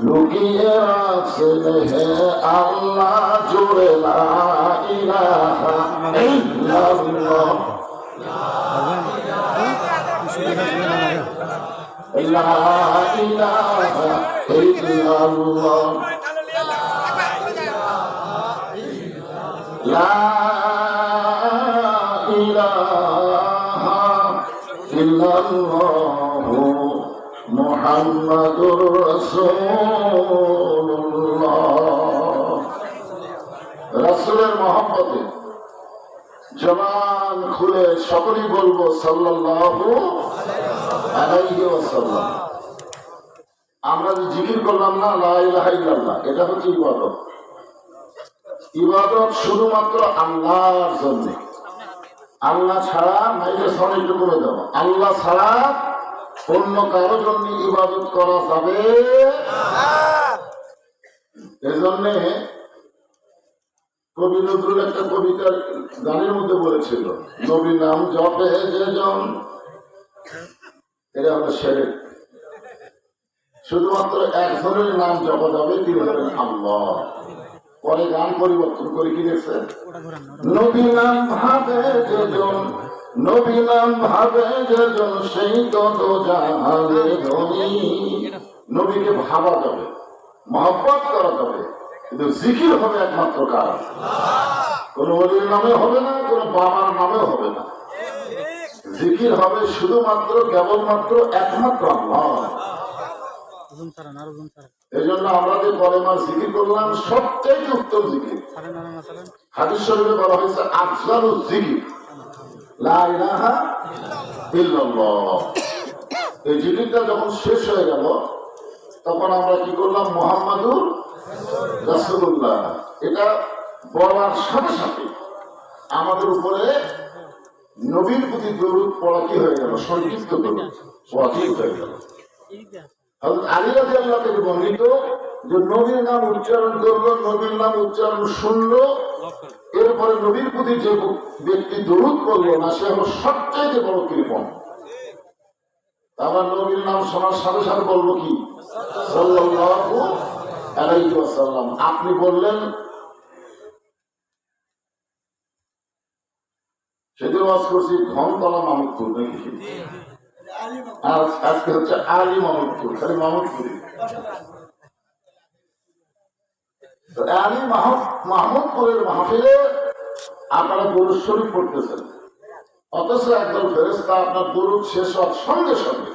লুকিয়ে রাখছেন হে আল্লাহ জোরে লা ইলাহা ইল্লাল্লাহ লা ইলাহা ইল্লাল্লাহ লা ইলাহা ইল্লাল্লাহ মুহাম্মাদুর রাসূলুল্লাহ। রাসূলের মহব্বতে জবান খুলে সকলেই বলবো সাল্লাল্লাহু আলাইহি ওয়াসাল্লাম। আমরা যে জিকির করলাম না লা ইলাহা ইল্লাল্লাহ, এটা হচ্ছে ইবাদত। ইবাদত শুধুমাত্র আল্লাহর জন্য। আল্লাহ ছাড়া মাইকে সনিট করে দেবো, আল্লাহ ছাড়া অন্য কারো জন্য ইবাদত করা যাবে। এজন্যে কবি নজরুল একটা কবিতার গানের মধ্যে বলেছিল, নবী নাম জপে যেজন, এটা হলো শিরক। শুধুমাত্র একজনের নাম জপা যাবে, তিনি হলেন আল্লাহ। পরে গান পরিবর্তন করে কি দেখছে, নবী নাম ভাবে যেজন, নবী নাম ভাবে যেজন, সেই তো জাহানের ধনী। নবীকে ভাবা যাবে, মহব্বত করা যাবে, কিন্তু জিকির হবে একমাত্র কার, কোন ওলির নামে হবে না, কোন বাবার নামেও হবে না। জিকির হবে শুধুমাত্র কেবলমাত্র একমাত্র আল্লাহ। এই জন্য আমরা যে কলেমার জিকির করলাম সবচেয়ে উত্তম জিকির। হাদিস শরীফে বলা হয়েছে আফজালুজ জিকির লা ইলাহা ইল্লাল্লাহ। এই জিকিরটা যখন শেষ হয়ে গেল তখন আমরা কি করলাম, মুহাম্মাদুর রাসূলুল্লাহ। এটা বলার সাথে সাথে আমাদের উপরে নবীর প্রতি দরুদ পড়া কি হয়ে গেল, সংক্ষিপ্ত দরুদ ওয়াজিব হয়ে গেল। আলী রাদিয়াল্লাহু থেকে বর্ণিত যে নবীর নাম উচ্চারণ করলো, নবীর নাম উচ্চারণ শুনলো, এরপরে নবীর প্রতি যে ব্যক্তি দরুদ করলো না, সে হলো সবচেয়ে বড় কৃপণ। আবার নবীর নাম শোনার সাথে সাথে বলবো কি, সাল্লাল্লাহু আলাইহি ওয়াসাল্লাম। আপনি বললেন, সেদিন ওয়াজ করছি ধনতলা মামুদপুর নাকি, আজকে হচ্ছে আলী মামুদপুর, খালি মামুদপুরি। আলী মাহমুদপুরের মাহফিলে আপনারা দরুদ শরীফ পড়তেছেন, অথচ একদল ফেরেশতা আপনার দরুদ শেষ হওয়ার সঙ্গে সঙ্গে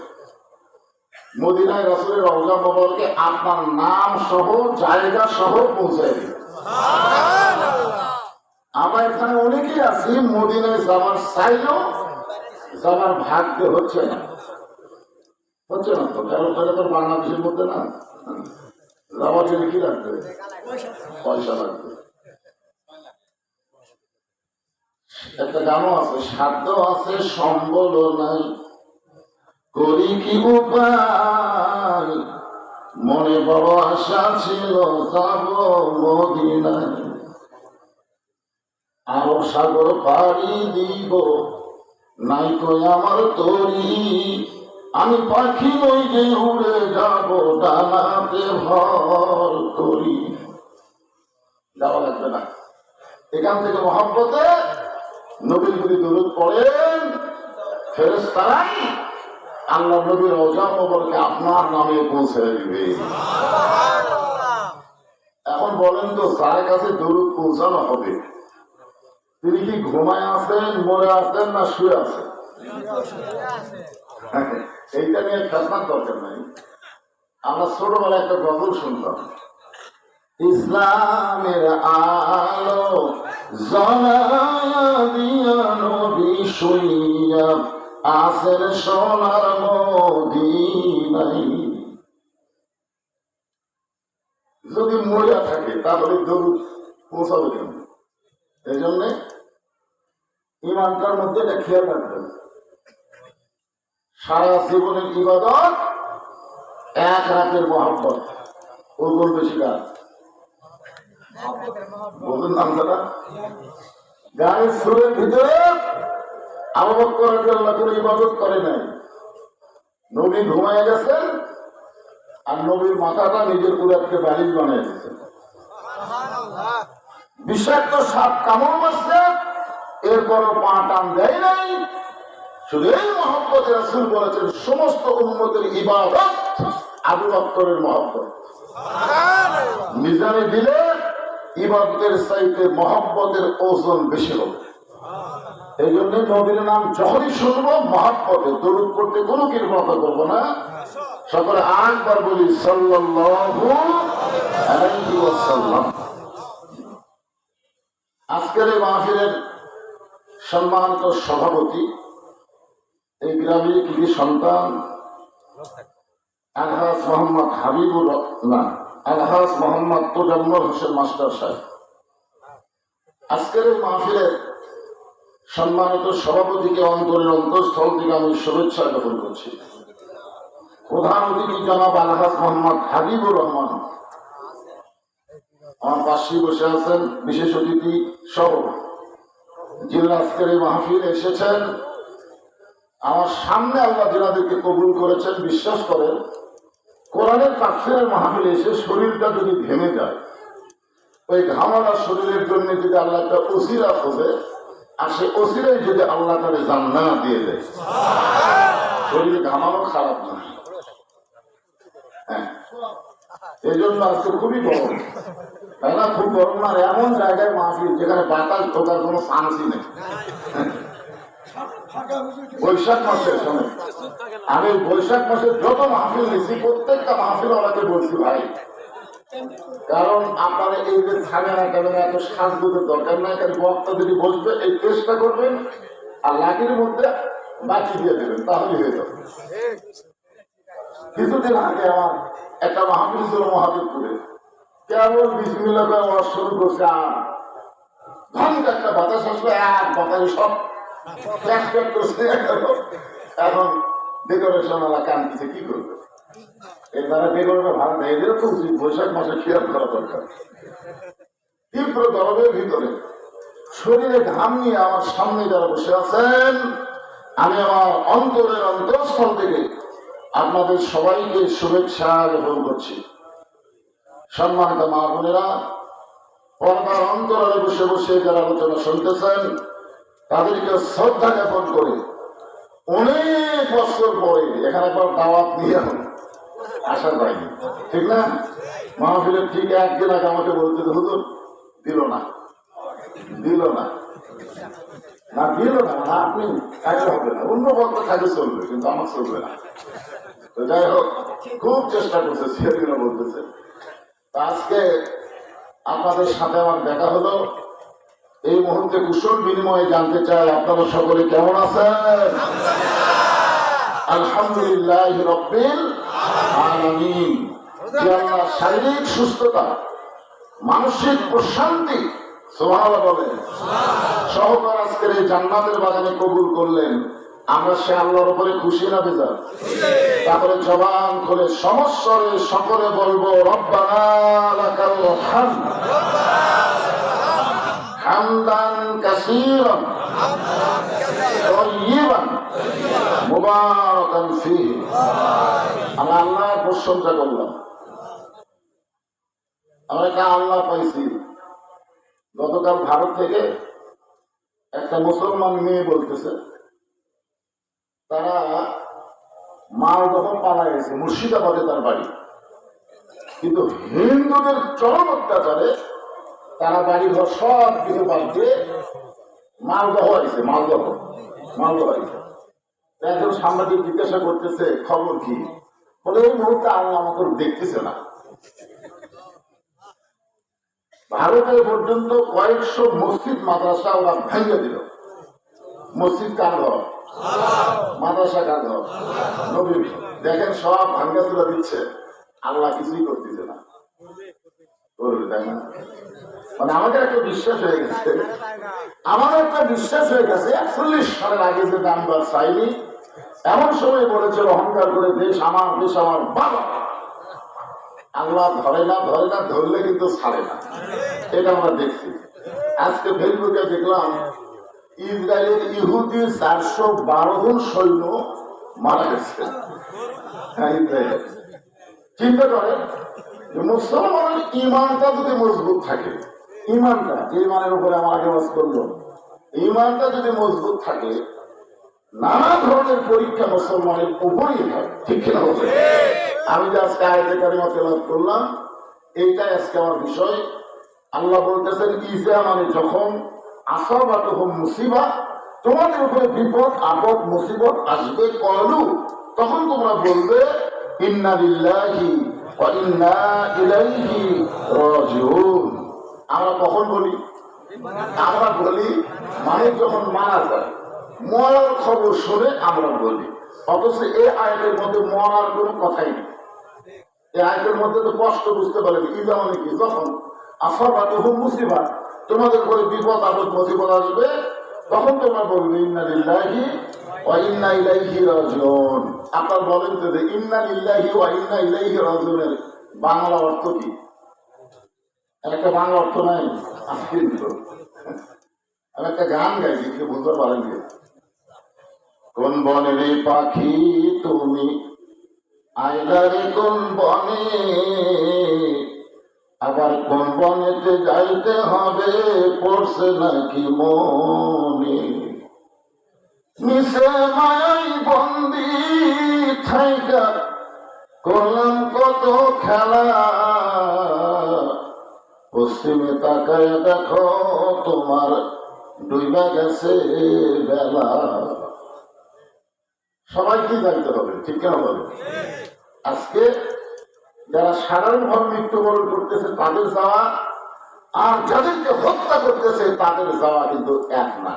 মদিনায় রাসূলের রওজা মোবারকে আপনার নাম সহ জায়গা সহ পৌঁছায় দিল। আমরা এখানে অনেকেই আছি মদিনায় যাওয়ার চাইলেও যাওয়ার ভাগ্য হচ্ছে না, হচ্ছে না তো। কারণ তো বাংলাদেশের মধ্যে না, যাওয়ার জন্য কি লাগবে, পয়সা লাগবে। একটা গানও আছে, সাধ্য আছে সম্বল নাই, করি কি উপায়, মনে বড় আশা ছিল যাব মদিনায়, আরব সাগর পাড়ি দিব, নাই কই আমার তরি, আমি পাখি নই যে উড়ে যাব ডানাতে ভর করি। যাওয়া লাগবে না, এখান থেকে মহব্বতে নবীর প্রতি দরুদ পড়েন, ফেরেশতারাই আল্লাহ নবীর রওজা মোবারকে আপনার নামে পৌঁছে দিবে। এখন বলেন তো, যার কাছে দরুদ পৌঁছানো হবে তিনি কি ঘুমায় আছেন, মরে আছেন, না শুয়ে আছেন? এইটা নিয়ে খেলনার দরকার নাই। আমরা ছোটবেলায় একটা গজল শুনতাম, ইসলামের আলো জ্বালায়া দিয়া নবী শুইয়া আছেন সোনার মদিনায়। যদি মরিয়া থাকে তাহলে দরুদ পৌঁছাবে কেন? এই জন্যে ইমানটার মধ্যে এটা খেয়াল রাখবেন। সারা জীবনের ইবাদত এক রাতের মহব্বত, ওর বেশি গান বলুন নামটা। গানের সুরের ভিতরে আবু বকর রাদিয়াল্লাহু আনহু ইবাদত করে নাই, নবী ঘুমায় গেছেন, আর নবীর মাথাটা নিজের উড়াতকে বালিশ বানিয়ে দিয়েছেন। বিষাক্ত সাপ কামড় মারছে, এরপরও পা টান দেয় নাই। শুধু এই মহব্বতে রাসূল বলেছেন সমস্ত উম্মতের ইবাদত আবু বকরের মহব্বত। মিজানে দিলে ইবাদতের চাইতে মহব্বতের ওজন বেশি হবে। এই জন্য নবীর নাম যখনই শুনবো মহব্বতে দরুদ করতে কোনো কিছু মাথা করবো না, সকলে আরেকবার বলি সাল্লাল্লাহু আলাইহি ওয়াসাল্লাম। আজকের এই মাহফিলের সম্মানিত সভাপতি, এই গ্রামের কৃতি সন্তান আলহাজ মোহাম্মদ হাবিবুর রহমান, আলহাজ মোহাম্মদ তোজাম্মল হোসেন মাস্টার সাহেব। আজকের এই মাহফিলের সম্মানিত সভাপতিকে অন্তরের অন্তঃস্থল থেকে আমি শুভেচ্ছা জ্ঞাপন করছি। প্রধান অতিথি জনাব আলহাজ মোহাম্মদ হাবিবুর রহমান আমার পাশে বসে আছেন, বিশেষ অতিথি সহ যিনি আজকের এই মাহফিলে এসেছেন। আমার সামনে আল্লাহ যিনাদেরকে কবুল করেছেন, বিশ্বাস করেন কোরআনের তাফসীরের মাহফিলে এসে শরীরটা যদি ঘেমে যায়, ওই ঘামালা শরীরের জন্য যদি আল্লাহ একটা ওসিলা খোঁজে আর সে ওসিলাই যদি আল্লাহ তাকে জান্নাত দিয়ে দেয়, শরীরে ঘামানো খারাপ না। হ্যাঁ, এই জন্য আজকে খুবই গরম, তাই না? খুব গরম না, এমন জায়গায় মাহফিল যেখানে বাতাস ঢোকার কোনো চান্সই নেই। বৈশাখ মাসের সময় আমি বৈশাখ মাসের যত মাহফিল নিয়েছি প্রত্যেকটা মাহফিল আমাকে বলছি ভাই, কারণ আপনারা এই যে থাকা না কেন এত সাজগুজের দরকার নাই, কারণ বক্তা যদি বসবে এই চেষ্টা করবেন আর লাঠির মধ্যে বাকি দিয়ে দেবেন, তাহলে হয়ে যাবে। কিছুদিন আগে আমার একটা মাহফিল ছিল মহাদেবপুরে, কেবল বিসমিল্লাহ করে ওয়াজ শুরু করছে, আর ঘন্টা একটা বাতাস আসলো, এক বাতাসে সব এখন ডেকোরেশন ওলা কান্দিছে, কি করবে? এবারে ডেকোরেশন ভালো নেই, এদের তো উচিত বৈশাখ মাসে খেয়াল করা দরকার। তীব্র গরমের ভিতরে শরীরে ঘাম নিয়ে আমার সামনে যারা বসে আছেন, আমি আমার অন্তরের অন্তঃস্থল থেকে আপনাদের সবাইকে শুভেচ্ছা জ্ঞাপন করছি। সম্মানিত মা বোনেরা, পর্দার অন্তরালে বসে বসে যারা আলোচনা শুনতেছেন তাদেরকে শ্রদ্ধা জ্ঞাপন করে অনেক বছর পরে এখানে একবার দাওয়াত নিয়ে আসা যায়নি, ঠিক না? মাহফিলের ঠিক একদিন আগে আমাকে বলতে হুজুর দিল না আপনি কাজে হবে না, অন্য বক্তা কাজে চলবে, কিন্তু আমার চলবে না। তো যাই হোক, খুব চেষ্টা করছে, সেদিনও বলতেছে। আজকে আপনাদের সাথে আমার দেখা হলো, এই মুহূর্তে কুশল বিনিময়ে জানতে চাই আপনারা সকলে কেমন আছেন? আলহামদুলিল্লাহ রাব্বিল আলামিন। আল্লাহ শারীরিক সুস্থতা, মানসিক প্রশান্তি, সুবহানাল্লাহ বলেন, সহকার আজকের এই জান্নাতের বাগানে কবুল করলেন। আমরা সে আল্লাহর উপরে খুশি না বেজার? তারপরে জবান খুলে সমস্বরে সকলে বলবো রব্বানা লাকাল হামদ হামদান কাসীরান তাইয়িবান মুবারাকান ফীহি। আমরা আল্লাহর প্রশংসা করলাম, আমরা একটা আল্লাহ পাইছি। গতকাল ভারত থেকে একটা মুসলমান মেয়ে বলতেছে তারা মালদহ পালায় গেছে, মুর্শিদাবাদে তার বাড়ি, কিন্তু হিন্দুদের চরম অত্যাচারে তারা বাড়ি ঘর সব কিছু বাদ দিয়ে মালদহ আইছে। একজন সাংবাদিক জিজ্ঞাসা করতেছে খবর কি, বলে এই মুহূর্তে আল্লাহ আমাকে দেখতেছে না। ভারতে পর্যন্ত কয়েকশো মসজিদ মাদ্রাসা ওরা ভেঙে দিল। মসজিদ কার ঘর? মাদ্রাসা কার ঘর? নবীর। দেখেন সব ভাঙ্গা তুলে দিচ্ছে, আল্লাহ কিছুই করতেছে না, করবে তাই না? মানে আমাদের একটা বিশ্বাস হয়ে গেছে, 41 সালের আগে যে নাম্বার চাইনি, এমন সময় বলেছিল অহংকার করে দেশ আমার বাবা। আল্লাহ ধরে না, ধরলে কিন্তু ছাড়ে না, এটা আমরা দেখছি। আজকে ফেসবুকে দেখলাম ইসরায়েলের ইহুদির 412 জন সৈন্য মারা গেছে। চিন্তা করেন যে মুসলমানের ইমানটা যদি মজবুত থাকে, ইমানটা যে ইমানের উপরে আমার আগে বাস করলো, ইমানটা যদি মজবুত থাকে, নানা ধরনের পরীক্ষা মুসলমানের উপরই হয়। ঠিক কিনা বলছে? আমি যে আজকে আয়াতে কারিমা তেলাওয়াত করলাম, এইটাই আজকে আমার বিষয়। আল্লাহ বলতেছেন ইজা মানে যখন আসাবাতুহুম মুসিবা, তোমাদের উপরে বিপদ আপদ মুসিবত আসবে, কলু তখন তোমরা বলবে ইন্না লিল্লাহি ওয়া ইন্না ইলাইহি রাজিউন। আমরা কখন বলি? আমরা বলি মানুষ যখন মারা যায়, মরার খবর শুনে আমরা বলি। অথচ এই আয়াতের মধ্যে মরার কোনো কথাই নেই। এই আয়াতের মধ্যে তো কষ্ট বুঝতে পারেন। ইজা মানে কি? যখন আসাবাতুহুম মুসিবা, তোমাদের উপরে বিপদ আপদ মুসিবত আসবে, তখন তোমরা বলবে ইন্না লিল্লাহি ওয়া ইন্না ইলাইহি রাজিউন। আপনারা বলেন তো যে ইন্না লিল্লাহি ওয়া ইন্না ইলাইহি রাজিউনের বাংলা অর্থ কি? একটা বাংলা অর্থ নাই। আমি একটা গান গাইছি, কি বুঝতে পারেন? কোন বনের পাখি তুমি আইলারে কোন বনে, আবার কোন বনেতে যাইতে হবে পড়ছে নাকি মনে, মিশে মায়াই বন্দি থাইকা করলাম কত খেলা, পশ্চিমে তাকায় দেখো তোমার ডুইবা গেছে বেলা। সবাইকে জানতে হবে, ঠিক কেন বলে? আজকে যারা সাধারণভাবে মৃত্যুবরণ করতেছে তাদের যাওয়া আর যাদেরকে হত্যা করতেছে তাদের যাওয়া কিন্তু এক না,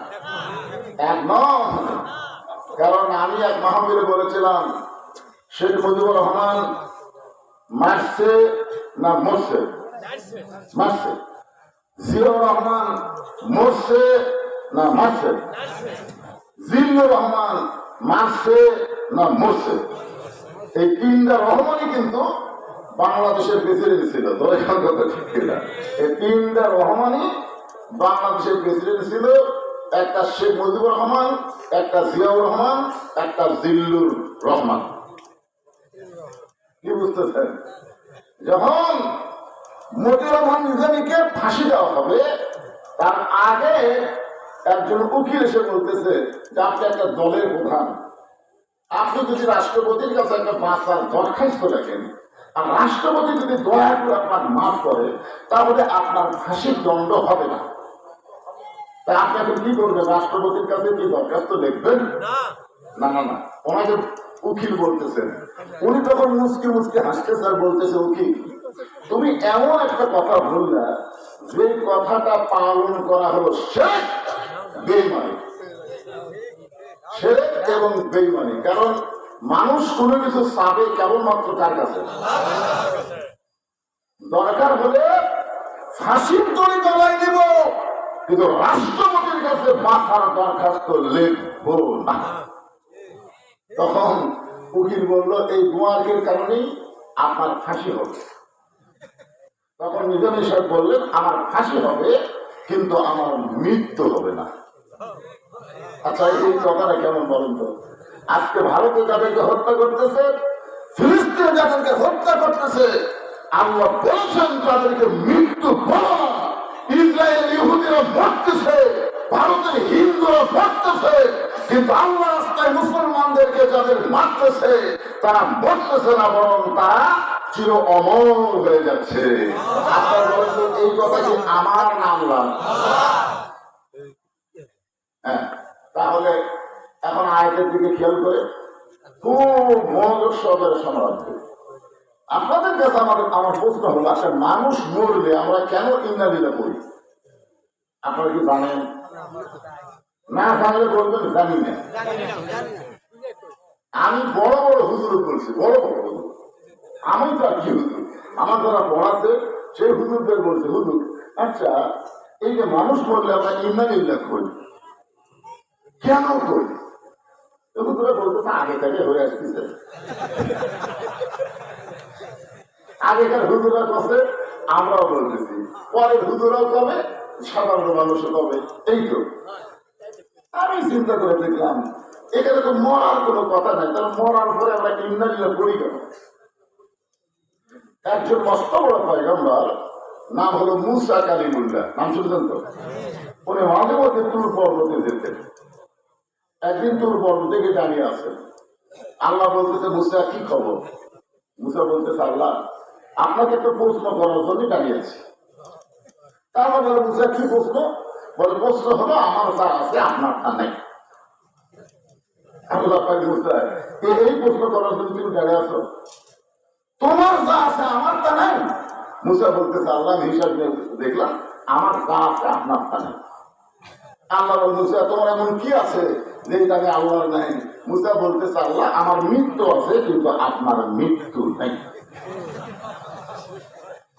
এক নয়। কারণ আমি এক মাহফিলে বলেছিলাম শেখ মুজিবুর রহমান মারছে না মরছে? মারছে। জিয়াউর রহমান মরছে না মারছে? জিল্লুর রহমান মারছে না মরছে? এই তিনটা রহমানই কিন্তু বাংলাদেশের প্রেসিডেন্ট ছিল। এই তিনটা রহমানই বাংলাদেশের প্রেসিডেন্ট ছিল। একটা শেখ মুজিবুর রহমান, একটা জিয়াউর রহমান, একটা জিল্লুর রহমান। কি বুঝতেছেন? যখন মতিউর রহমান নিজামীকে ফাঁসি দেওয়া হবে, তার আগে একজন উকিল এসে বলতেছে যে আপনি একটা দলের প্রধান, আপনি যদি রাষ্ট্রপতির কাছে একটা বাঁচার দরখাস্ত রাখেন আর রাষ্ট্রপতি যদি দয়া করে আপনার মাফ করে, তাহলে আপনার ফাঁসির দণ্ড হবে না। তাই আপনি এখন কি করবেন? রাষ্ট্রপতির কাছে কি দরখাস্ত লিখবেন? না না না, ওনাকে উকিল বলতেছেন। উনি তখন মুচকি মুচকি হাসতেছে আর বলতেছে, উকিল তুমি এমন একটা কথা বললা যে কথাটা পালন করা হলো শিরক, বেঈমানি। শিরক এবং বেঈমানি। কারণ মানুষ কোনো কিছু চাবে কেবলমাত্র কার কাছে? দরকার হলে ফাঁসির দড়ি গলায় দিব, কিন্তু রাষ্ট্রপতির কাছে মাথার দরখাস্ত লিখবো না। তখন উকিল বলল এই গুয়ার্গের কারণেই আপনার ফাঁসি হবে। তখন নিজামী সাহেব বললেন আমার ফাঁসি হবে কিন্তু আমার মৃত্যু হবে না। আচ্ছা এই কথাটা কেমন বলেন তো? আজকে ভারতে যাদেরকে হত্যা করতেছে, ফিলিস্তিনে যাদেরকে হত্যা করতেছে, আল্লাহ বলছেন তাদেরকে মৃত্যু বলো না। ইসরায়েল ইহুদিরা মরতেছে, ভারতের হিন্দুরা মরতেছে, কিন্তু আল্লাহ রাস্তায় মুসলমানদেরকে যাদের মারতেছে তারা মরতেছে না, বরং তারা চির অমর হয়ে যাচ্ছে। আপনার বলেন এই কথা কি আমার নাম লাভ? হ্যাঁ, তাহলে এখন আয়াতের দিকে খেয়াল করে খুব মনোযোগ সহকারে শোনা রাখবে। আপনাদের কাছে আমার প্রশ্ন হলো, আচ্ছা মানুষ মরলে আমরা কেন ইন্না লিল্লাহ করি? আপনারা কি জানেন? না জানলে বলবেন জানি না। আমি বড় বড় হুজুর বলছি, বড় বড় হুজুর। আমি তো আর কি হুজুর, আমার যারা পড়াতে সেই হুজুরদের বলছে, হুজুর আচ্ছা এই যে মানুষ মরলে আমরা ইন্না লিল্লাহ করি, কেন করি? হুজুরা বলতেছে আগে থেকে হয়ে আসতেছে। আগেকার হুজুরা কবে, আমরাও বলতেছি, পরের হুজুরাও কবে, সাধারণ মানুষও কবে। এই তো আমি চিন্তা করে দেখলাম এখানে তো মরার কোনো কথা নাই, তাহলে মরার পরে আমরা ইন্না লিল্লাহ করি কেন? একজন মস্ত বড় পয়গম্বর, নাম হলো মুসা কালিমুল্লাহ, নাম শুনছেন তো? উনি মাঝে মধ্যে তুর পর্বতে যেতেন। একদিন তুর পর্বতে গিয়ে দাঁড়িয়ে আছেন। আল্লাহ বলতেছে, মুসা কি খবর? মুসা বলতেছে, আল্লাহ আপনাকে একটা প্রশ্ন করার জন্য দাঁড়িয়েছি। তারপর বলে, মুসা কি প্রশ্ন? বলে, প্রশ্ন হলো আমার যা আছে আপনার তা নেই। আল্লাহ পাক মুসা, এই প্রশ্ন করার জন্য তুমি দাঁড়িয়ে আছো? তোমার যা আছে আমার তা নাই? মুসা বলতেছে, আল্লাহ হিসাব দেখলাম আমার যা আছে আপনার তা নেই। আল্লাহ বল, মুসা তোমার এমন কি আছে যে তাকে আল্লাহর নাই? মুসা বলতেছে, আল্লাহ আমার মৃত্যু আছে কিন্তু আপনার মৃত্যু নাই।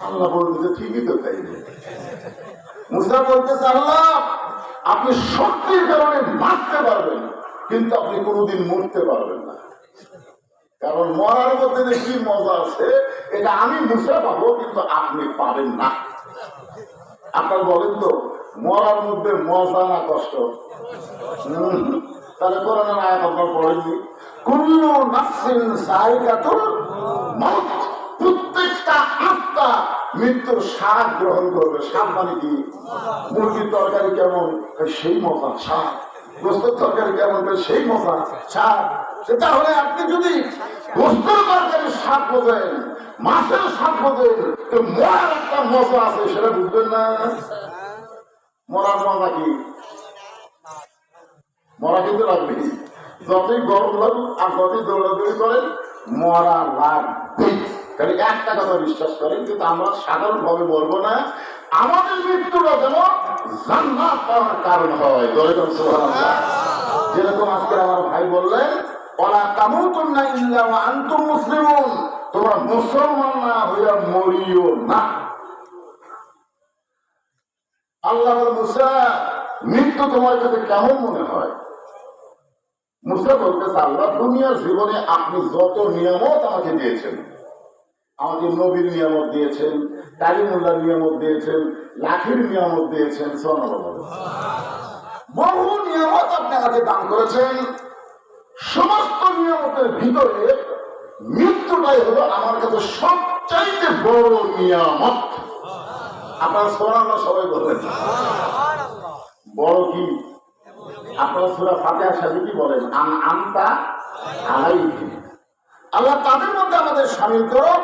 আল্লাহ বলতেছে, ঠিকই তো তাই। মুসা বলতেছে, আল্লাহ আপনি শক্তির কারণে বাঁচতে পারবেন কিন্তু আপনি কোনোদিন মরতে পারবেন না, কারণ মরার মধ্যে যে কি মজা আছে এটা আমি মুসা পাবো কিন্তু আপনি পাবেন না। আপনার বলেন তো, মরার মধ্যে মজা না কষ্ট? তাহলে কোরআনের আয়াত আপনার পড়েননি? কুল্লু নাফসিন যায়িকাতুল মাউত, প্রত্যেকটা আত্মা মৃত্যুর স্বাদ গ্রহণ করবে। স্বাদ মানে কি? মুরগির তরকারি কেমন সেই মজা স্বাদ, গোস্তের তরকারি কেমন সেই মজা স্বাদ। তাহলে আপনি যদি গোস্তের তরকারির স্বাদ বোঝেন, মাছের স্বাদ বোঝেন, তো মরার একটা মজা আছে সেটা বুঝবেন না? মরার মজা কি? মরা কিন্তু লাগবে, যতই গরম লাগুক আর যতই দৌড়াদৌড়ি করেন মরা লাগবে। তাহলে একটা কথা বিশ্বাস করেন, কিন্তু আমরা সাধারণ ভাবে বলবো না, আমাদের মৃত্যুটা যেন জান্নাত পাওয়ার কারণ হয়। সুবহানাল্লাহ। যেরকম আজকে আমার ভাই বললেন, ওয়ালা তামুতুন্না ইল্লা ওয়া আনতুম মুসলিমুন, তোমরা মুসলমান না হইয়া মরিও না। আল্লাহ বলে, মুসা মৃত্যু তোমার কাছে কেমন মনে হয়? মুসা বলতেছে, আল্লাহ দুনিয়ার জীবনে আপনি যত নিয়ামত আমাকে দিয়েছেন, আমাকে নবীর নিয়ামত দিয়েছেন, কালিমুল্লাহর নিয়ামত দিয়েছেন, লাঠির নিয়ামত দিয়েছেন, বহু নিয়ামত আপনি আমাকে দান করেছেন। সমস্ত নিয়ামতের ভিতরে মৃত্যুটাই হলো আমার কাছে সবচাইতে বড় নিয়ামত। আপনারা সুবহানাল্লাহ সবাই বলবেন। বড় কি? আপনারা সূরা ফাতিহার সাথে কি বলেন? আনতা আলাইহিম। আল্লাহ তাদের মধ্যে আমাদের শামিল করো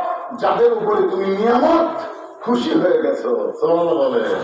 যাদের উপরে তুমি নিয়ামত খুশি হয়ে গেছো। সুবহানাল্লাহ বলেন।